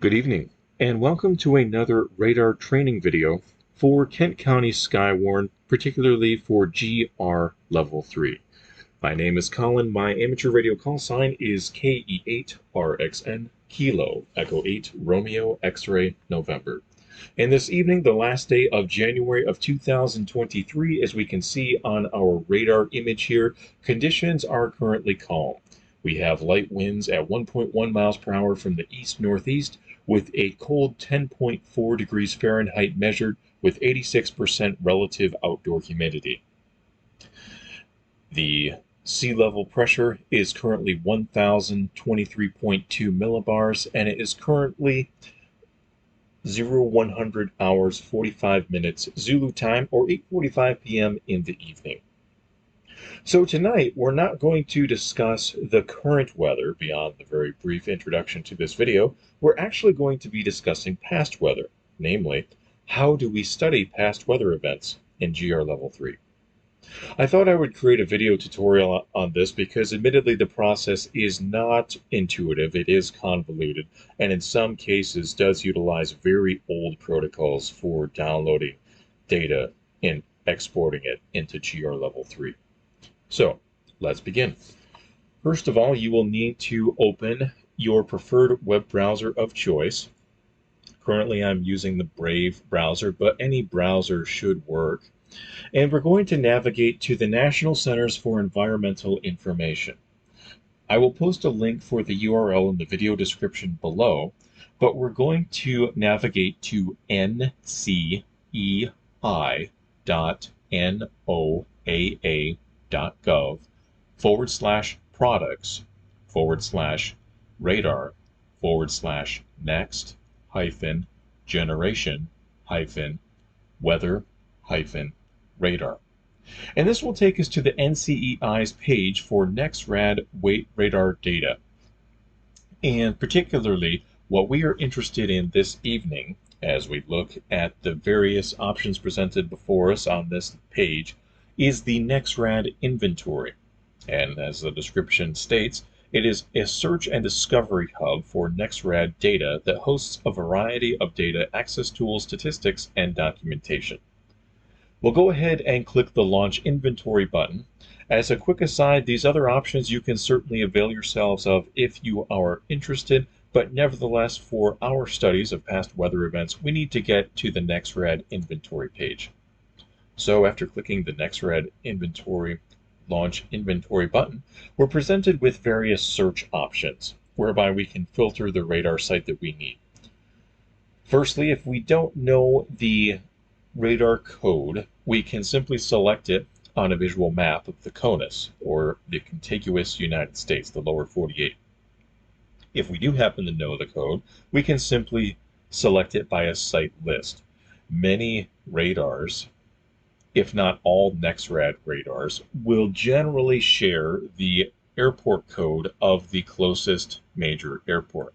Good evening, and welcome to another radar training video for Kent County Skywarn, particularly for GR Level 3. My name is Colin. My amateur radio call sign is KE8RXN, Kilo, Echo 8, Romeo, X-Ray, November. And this evening, the last day of January of 2023, as we can see on our radar image here, conditions are currently calm. We have light winds at 1.1 miles per hour from the east-northeast with a cold 10.4 degrees Fahrenheit measured with 86% relative outdoor humidity. The sea level pressure is currently 1,023.2 millibars, and it is currently 0100 hours 45 minutes Zulu time, or 8:45 p.m. in the evening. So tonight we're not going to discuss the current weather beyond the very brief introduction to this video. We're actually going to be discussing past weather, namely, how do we study past weather events in GR Level 3. I thought I would create a video tutorial on this because admittedly the process is not intuitive, it is convoluted, and in some cases does utilize very old protocols for downloading data and exporting it into GR Level 3. So let's begin. First of all, you will need to open your preferred web browser of choice. Currently I'm using the Brave browser, but any browser should work. And we're going to navigate to the National Centers for Environmental Information. I will post a link for the URL in the video description below, but we're going to navigate to ncei.noaa.gov/products/radar/generation-weather-radar. And this will take us to the NCEI's page for NEXRAD radar data. And particularly, what we are interested in this evening, as we look at the various options presented before us on this page, is the NEXRAD inventory. And as the description states, it is a search and discovery hub for NEXRAD data that hosts a variety of data access tools, statistics, and documentation. We'll go ahead and click the Launch Inventory button. As a quick aside, these other options you can certainly avail yourselves of if you are interested, but nevertheless, for our studies of past weather events, we need to get to the NEXRAD inventory page. So after clicking the NEXRAD inventory Launch Inventory button, we're presented with various search options, whereby we can filter the radar site that we need. Firstly, if we don't know the radar code, we can simply select it on a visual map of the CONUS, or the contiguous United States, the lower 48. If we do happen to know the code, we can simply select it by a site list. Many radars, if not all NEXRAD radars, will generally share the airport code of the closest major airport.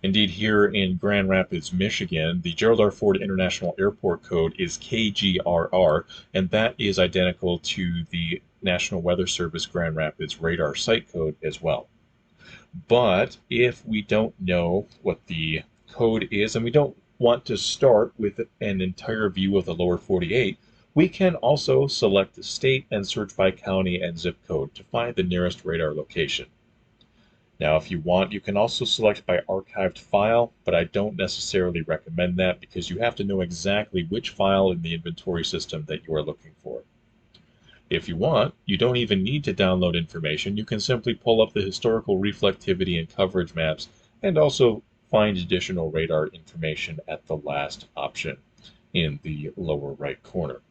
Indeed, here in Grand Rapids, Michigan, the Gerald R. Ford International Airport code is KGRR, and that is identical to the National Weather Service Grand Rapids radar site code as well. But if we don't know what the code is, and we don't want to start with an entire view of the lower 48, we can also select the state and search by county and zip code to find the nearest radar location. Now, if you want, you can also select by archived file, but I don't necessarily recommend that because you have to know exactly which file in the inventory system that you are looking for. If you want, you don't even need to download information. You can simply pull up the historical reflectivity and coverage maps and also find additional radar information at the last option in the lower right corner.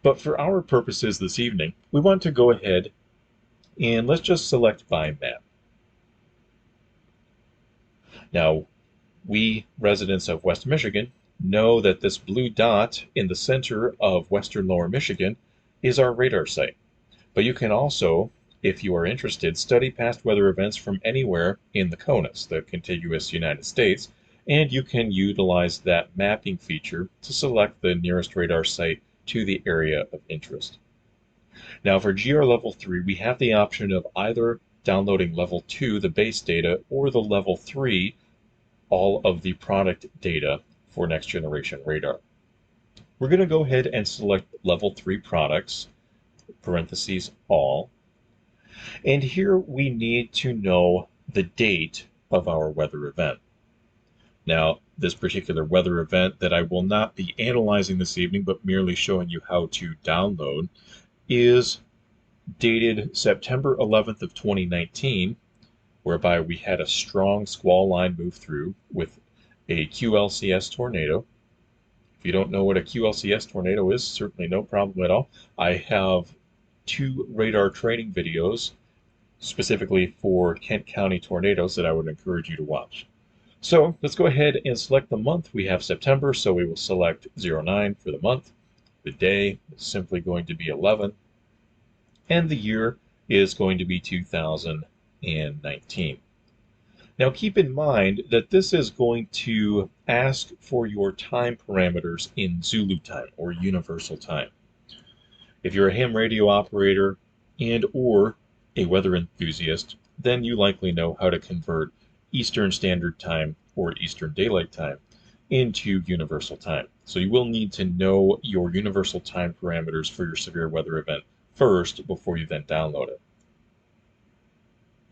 But for our purposes this evening, we want to go ahead and let's just select by map. Now, we residents of West Michigan know that this blue dot in the center of western lower Michigan is our radar site. But you can also, if you are interested, study past weather events from anywhere in the CONUS, the contiguous United States, and you can utilize that mapping feature to select the nearest radar site to the area of interest. Now for GR Level 3, we have the option of either downloading Level 2, the base data, or the Level 3 all of the product data for next generation radar. We're going to go ahead and select level 3 products, parentheses all, and here we need to know the date of our weather event. Now, this particular weather event that I will not be analyzing this evening, but merely showing you how to download, is dated September 11th of 2019, whereby we had a strong squall line move through with a QLCS tornado. If you don't know what a QLCS tornado is, certainly no problem at all. I have 2 radar training videos specifically for Kent County tornadoes that I would encourage you to watch. So let's go ahead and select the month. We have September, so we will select 09 for the month. The day is simply going to be 11, and the year is going to be 2019. Now keep in mind that this is going to ask for your time parameters in Zulu time or universal time. If you're a ham radio operator and or a weather enthusiast, then you likely know how to convert Eastern Standard Time or Eastern Daylight Time into universal time. So you will need to know your universal time parameters for your severe weather event first before you then download it.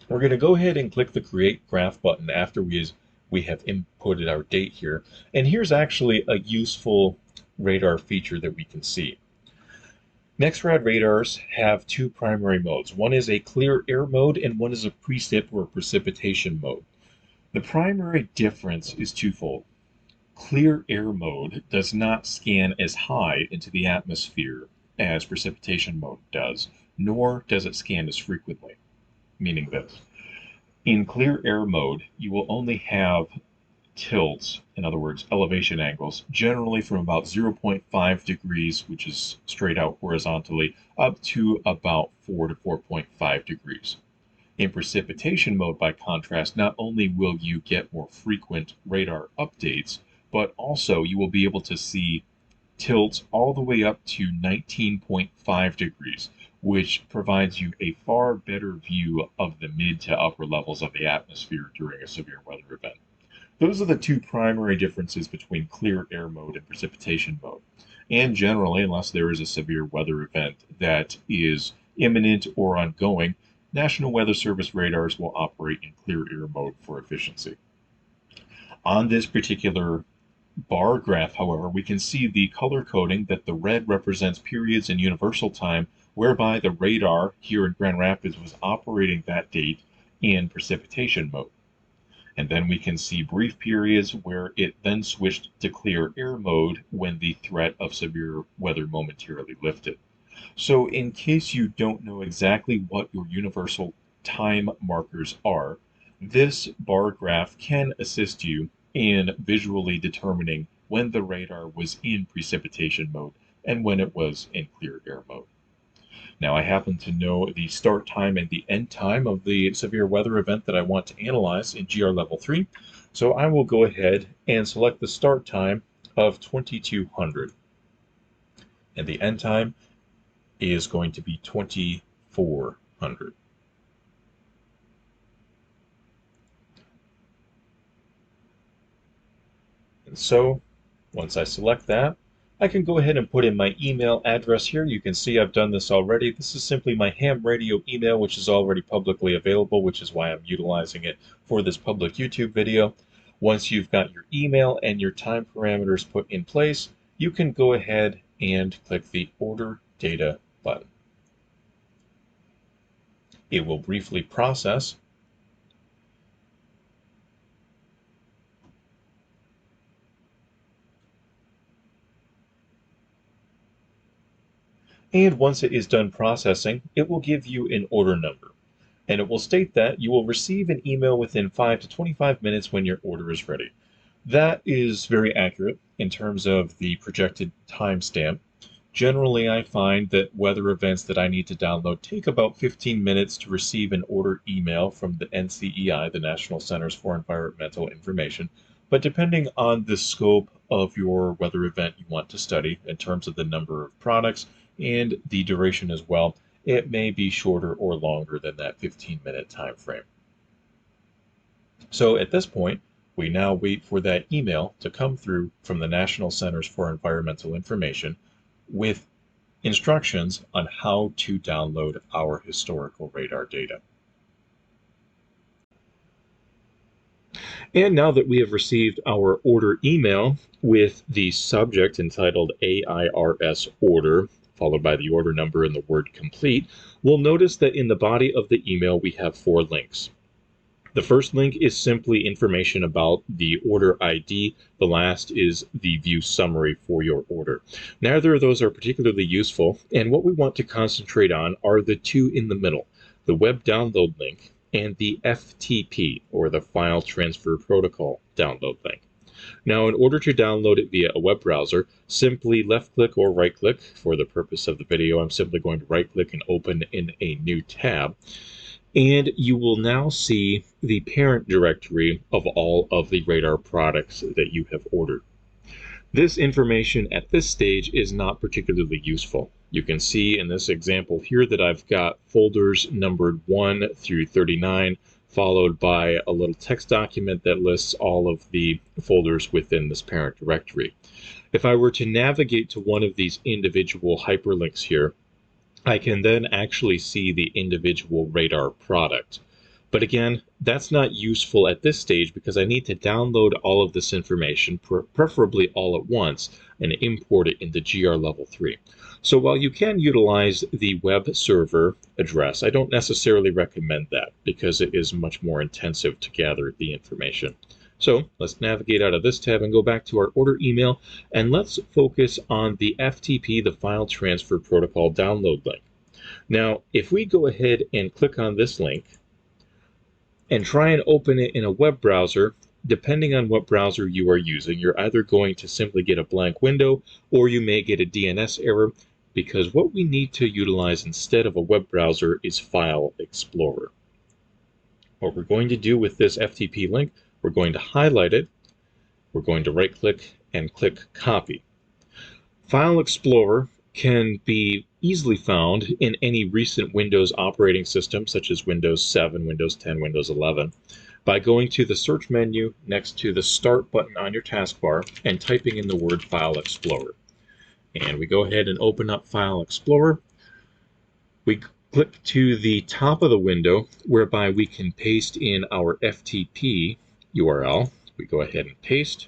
We're going to go ahead and click the Create Graph button after we have inputted our date here. And here's actually a useful radar feature that we can see. NEXRAD radars have 2 primary modes. One is a clear air mode and one is a precip or precipitation mode. The primary difference is twofold. Clear air mode does not scan as high into the atmosphere as precipitation mode does, nor does it scan as frequently. Meaning this. In clear air mode, you will only have tilts, in other words, elevation angles, generally from about 0.5 degrees, which is straight out horizontally, up to about 4 to 4.5 degrees. In precipitation mode, by contrast, not only will you get more frequent radar updates, but also you will be able to see tilts all the way up to 19.5 degrees, which provides you a far better view of the mid to upper levels of the atmosphere during a severe weather event. Those are the 2 primary differences between clear air mode and precipitation mode. And generally, unless there is a severe weather event that is imminent or ongoing, National Weather Service radars will operate in clear air mode for efficiency. On this particular bar graph, however, we can see the color coding that the red represents periods in universal time, whereby the radar here in Grand Rapids was operating that date in precipitation mode. And then we can see brief periods where it then switched to clear air mode when the threat of severe weather momentarily lifted. So in case you don't know exactly what your universal time markers are, this bar graph can assist you in visually determining when the radar was in precipitation mode and when it was in clear air mode. Now, I happen to know the start time and the end time of the severe weather event that I want to analyze in GR Level 3. So I will go ahead and select the start time of 2200. And the end time is going to be 2400. And so, once I select that, I can go ahead and put in my email address here. You can see I've done this already. This is simply my ham radio email, which is already publicly available, which is why I'm utilizing it for this public YouTube video. Once you've got your email and your time parameters put in place, you can go ahead and click the Order Data button. It will briefly process. And once it is done processing, it will give you an order number. And it will state that you will receive an email within 5 to 25 minutes when your order is ready. That is very accurate in terms of the projected timestamp. Generally, I find that weather events that I need to download take about 15 minutes to receive an order email from the NCEI, the National Centers for Environmental Information. But depending on the scope of your weather event you want to study in terms of the number of products and the duration as well, it may be shorter or longer than that 15-minute time frame. So at this point, We now wait for that email to come through from the National Centers for Environmental Information with instructions on how to download our historical radar data. And now that we have received our order email with the subject entitled AIRS order, followed by the order number and the word complete, we'll notice that in the body of the email we have 4 links. The first link is simply information about the order ID. The last is the view summary for your order. Neither of those are particularly useful, and what we want to concentrate on are the 2 in the middle, the web download link and the FTP, or the File Transfer Protocol download link. Now, in order to download it via a web browser, simply left-click or right-click. For the purpose of the video, I'm simply going to right-click and open in a new tab. And you will now see the parent directory of all of the radar products that you have ordered. This information at this stage is not particularly useful. You can see in this example here that I've got folders numbered 1 through 39, followed by a little text document that lists all of the folders within this parent directory. If I were to navigate to one of these individual hyperlinks here, I can then actually see the individual radar product. But again, that's not useful at this stage because I need to download all of this information, preferably all at once, and import it into GR Level 3. So while you can utilize the web server address, I don't necessarily recommend that because it is much more intensive to gather the information. So let's navigate out of this tab and go back to our order email, and let's focus on the FTP, the File Transfer Protocol download link. Now, if we go ahead and click on this link and try and open it in a web browser, depending on what browser you are using, you're either going to simply get a blank window or you may get a DNS error, because what we need to utilize instead of a web browser is File Explorer. What we're going to do with this FTP link, we're going to highlight it, we're going to right-click and click Copy. File Explorer can be easily found in any recent Windows operating system, such as Windows 7, Windows 10, Windows 11, by going to the search menu next to the Start button on your taskbar and typing in the word File Explorer. And we go ahead and open up File Explorer. We click to the top of the window, whereby we can paste in our FTP URL. We go ahead and paste.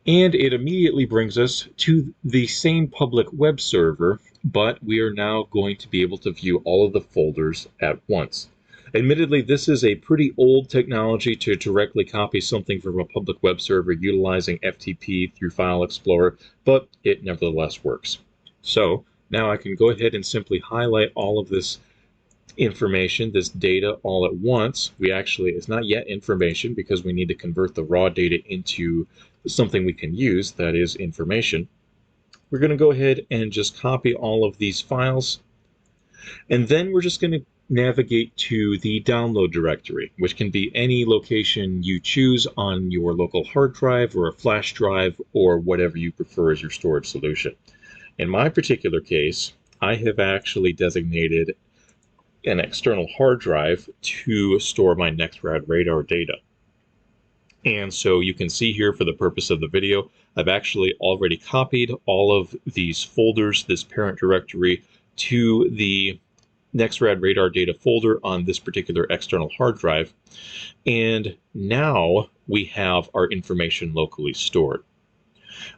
And it immediately brings us to the same public web server, but we are now going to be able to view all of the folders at once. Admittedly, this is a pretty old technology to directly copy something from a public web server utilizing FTP through File Explorer, but it nevertheless works. So now I can go ahead and simply highlight all of this information, this data, all at once. It's not yet information because we need to convert the raw data into something we can use, that is information. We're going to go ahead and just copy all of these files, and then we're just going to navigate to the download directory, which can be any location you choose on your local hard drive or a flash drive or whatever you prefer as your storage solution. In my particular case, I have actually designated an external hard drive to store my NEXRAD radar data. And so you can see here, for the purpose of the video, I've actually already copied all of these folders, this parent directory, to the NEXRAD radar data folder on this particular external hard drive. And now we have our information locally stored.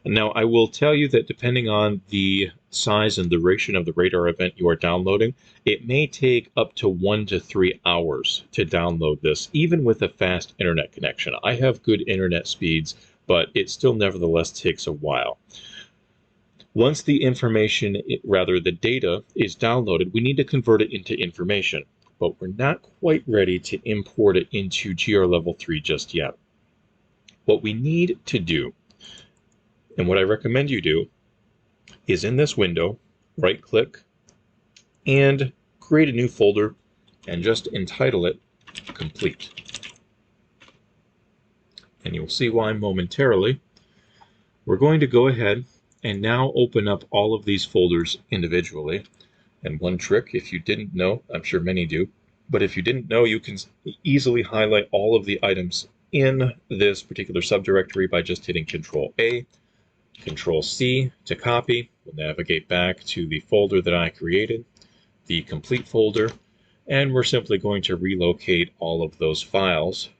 Now, I will tell you that depending on the size and duration of the radar event you are downloading, it may take up to 1 to 3 hours to download this, even with a fast internet connection. I have good internet speeds, but it still nevertheless takes a while. Once the information, rather the data, is downloaded, we need to convert it into information, but we're not quite ready to import it into GR Level 3 just yet. What we need to do, and what I recommend you do, is in this window, right-click, and create a new folder, and just entitle it Complete. And you'll see why momentarily. We're going to go ahead and now open up all of these folders individually. And one trick, if you didn't know, I'm sure many do, but if you didn't know, you can easily highlight all of the items in this particular subdirectory by just hitting Control-A, Control-C to copy. We'll navigate back to the folder that I created, the complete folder, and we're simply going to relocate all of those files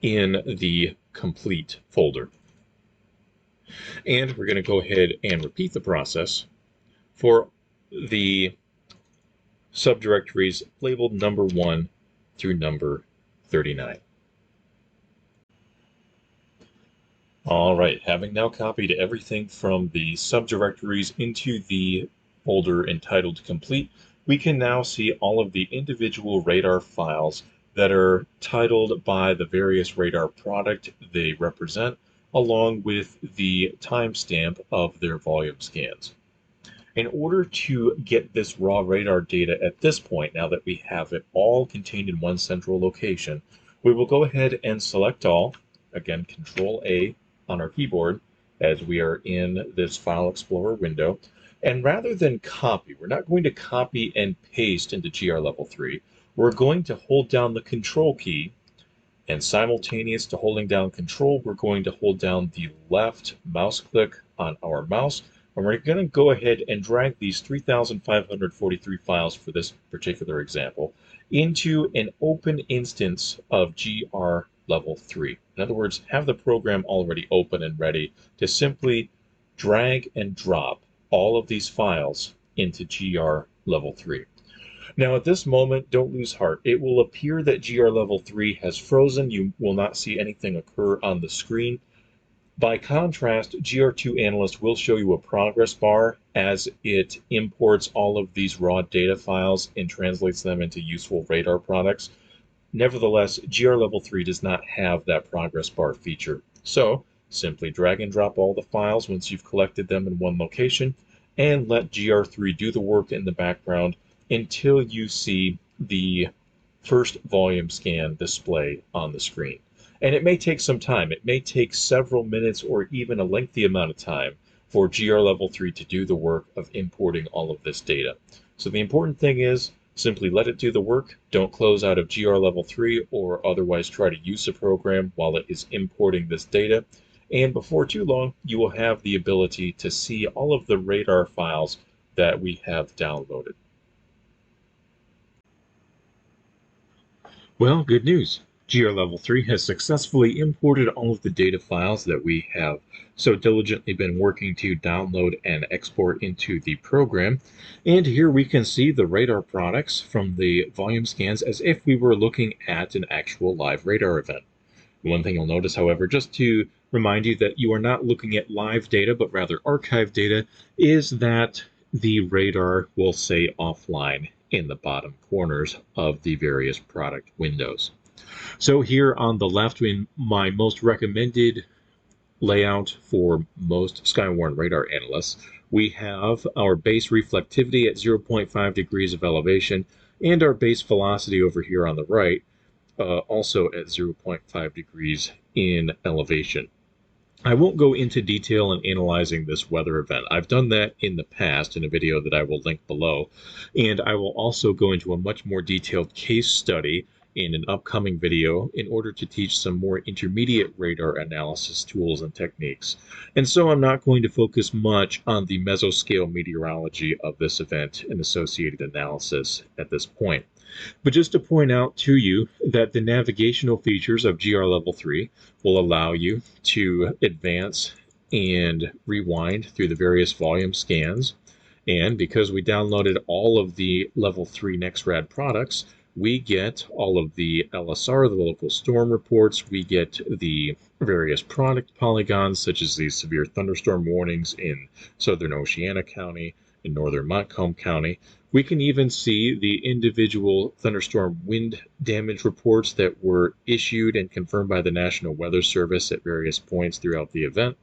in the complete folder. And we're going to go ahead and repeat the process for the subdirectories labeled number 1 through number 39. All right, having now copied everything from the subdirectories into the folder entitled Complete, we can now see all of the individual radar files that are titled by the various radar product they represent, along with the timestamp of their volume scans. In order to get this raw radar data at this point, now that we have it all contained in one central location, we will go ahead and select all, again Control-A on our keyboard as we are in this File Explorer window. And rather than copy, we're not going to copy and paste into GR Level 3. We're going to hold down the Control key, and simultaneous to holding down Control, we're going to hold down the left mouse click on our mouse, and we're going to go ahead and drag these 3,543 files for this particular example into an open instance of GR Level 3. In other words, have the program already open and ready to simply drag and drop all of these files into GR Level 3. Now at this moment, don't lose heart. It will appear that GR Level 3 has frozen. You will not see anything occur on the screen. By contrast, GR2 Analyst will show you a progress bar as it imports all of these raw data files and translates them into useful radar products. Nevertheless, GR Level 3 does not have that progress bar feature. So simply drag and drop all the files once you've collected them in one location and let GR3 do the work in the background until you see the first volume scan display on the screen. And it may take some time. It may take several minutes or even a lengthy amount of time for GR Level 3 to do the work of importing all of this data. So the important thing is simply let it do the work. Don't close out of GR Level 3 or otherwise try to use the program while it is importing this data. And before too long, you will have the ability to see all of the radar files that we have downloaded. Well, good news. GR Level 3 has successfully imported all of the data files that we have so diligently been working to download and export into the program. And here we can see the radar products from the volume scans as if we were looking at an actual live radar event. One thing you'll notice, however, just to remind you that you are not looking at live data, but rather archived data, is that the radar will say offline in the bottom corners of the various product windows. So here on the left, in my most recommended layout for most Skywarn radar analysts, we have our base reflectivity at 0.5 degrees of elevation and our base velocity over here on the right, also at 0.5 degrees in elevation. I won't go into detail in analyzing this weather event. I've done that in the past in a video that I will link below, and I will also go into a much more detailed case study in an upcoming video in order to teach some more intermediate radar analysis tools and techniques. And so I'm not going to focus much on the mesoscale meteorology of this event and associated analysis at this point. But just to point out to you that the navigational features of GR Level 3 will allow you to advance and rewind through the various volume scans. And because we downloaded all of the Level 3 NEXRAD products, we get all of the LSR, the local storm reports, we get the various product polygons, such as these severe thunderstorm warnings in southern Oceana County, in northern Montcalm County. We can even see the individual thunderstorm wind damage reports that were issued and confirmed by the National Weather Service at various points throughout the event.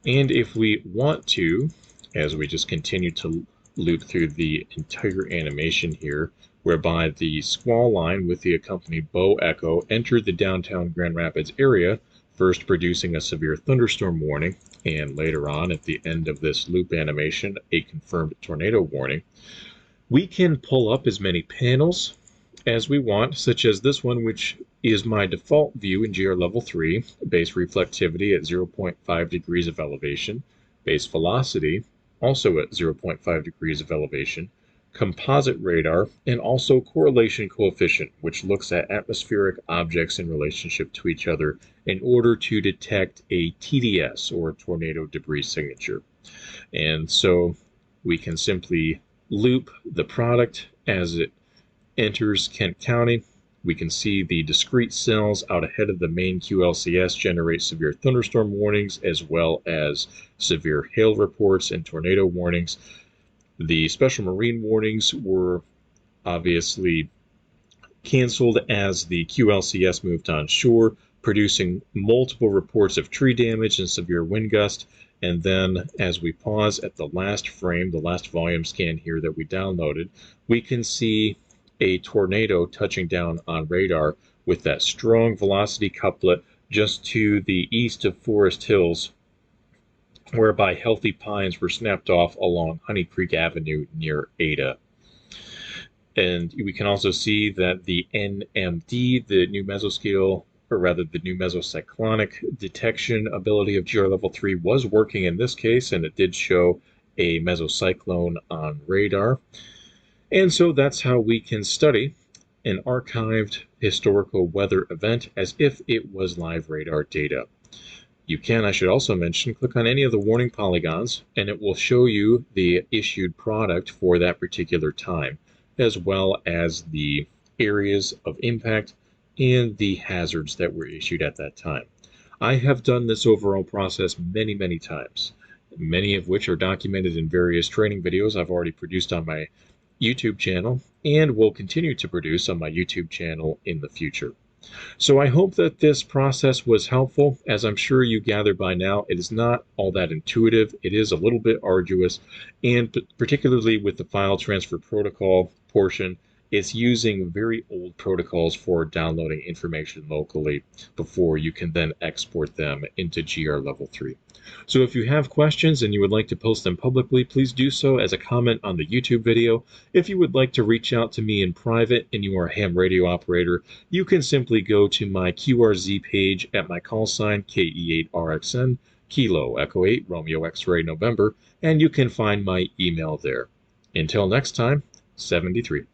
And if we want to, as we just continue to loop through the entire animation here, whereby the squall line with the accompanied bow echo entered the downtown Grand Rapids area, first producing a severe thunderstorm warning, and later on at the end of this loop animation, a confirmed tornado warning. We can pull up as many panels as we want, such as this one, which is my default view in GR level 3, base reflectivity at 0.5 degrees of elevation, base velocity also at 0.5 degrees of elevation, composite radar, and also correlation coefficient, which looks at atmospheric objects in relationship to each other in order to detect a TDS, or tornado debris signature. And so we can simply loop the product as it enters Kent County. We can see the discrete cells out ahead of the main QLCS generate severe thunderstorm warnings as well as severe hail reports and tornado warnings. The special marine warnings were obviously canceled as the QLCS moved on shore, producing multiple reports of tree damage and severe wind gust. And then as we pause at the last frame, the last volume scan here that we downloaded, we can see a tornado touching down on radar with that strong velocity couplet just to the east of Forest Hills, whereby healthy pines were snapped off along Honey Creek Avenue near Ada. And we can also see that the NMD, the new mesoscale, or rather the new mesocyclonic detection ability of GR level 3 was working in this case, and it did show a mesocyclone on radar. And so that's how we can study an archived historical weather event as if it was live radar data. You can, I should also mention, click on any of the warning polygons and it will show you the issued product for that particular time, as well as the areas of impact and the hazards that were issued at that time. I have done this overall process many, many times, many of which are documented in various training videos I've already produced on my YouTube channel and will continue to produce on my YouTube channel in the future. So I hope that this process was helpful. As I'm sure you gathered by now, it is not all that intuitive. It is a little bit arduous, and particularly with the file transfer protocol portion, it's using very old protocols for downloading information locally before you can then export them into GR level 3. So if you have questions and you would like to post them publicly, please do so as a comment on the YouTube video. If you would like to reach out to me in private and you are a ham radio operator, you can simply go to my QRZ page at my call sign KE8RXN, Kilo Echo 8 Romeo X-Ray November, and you can find my email there. Until next time, 73.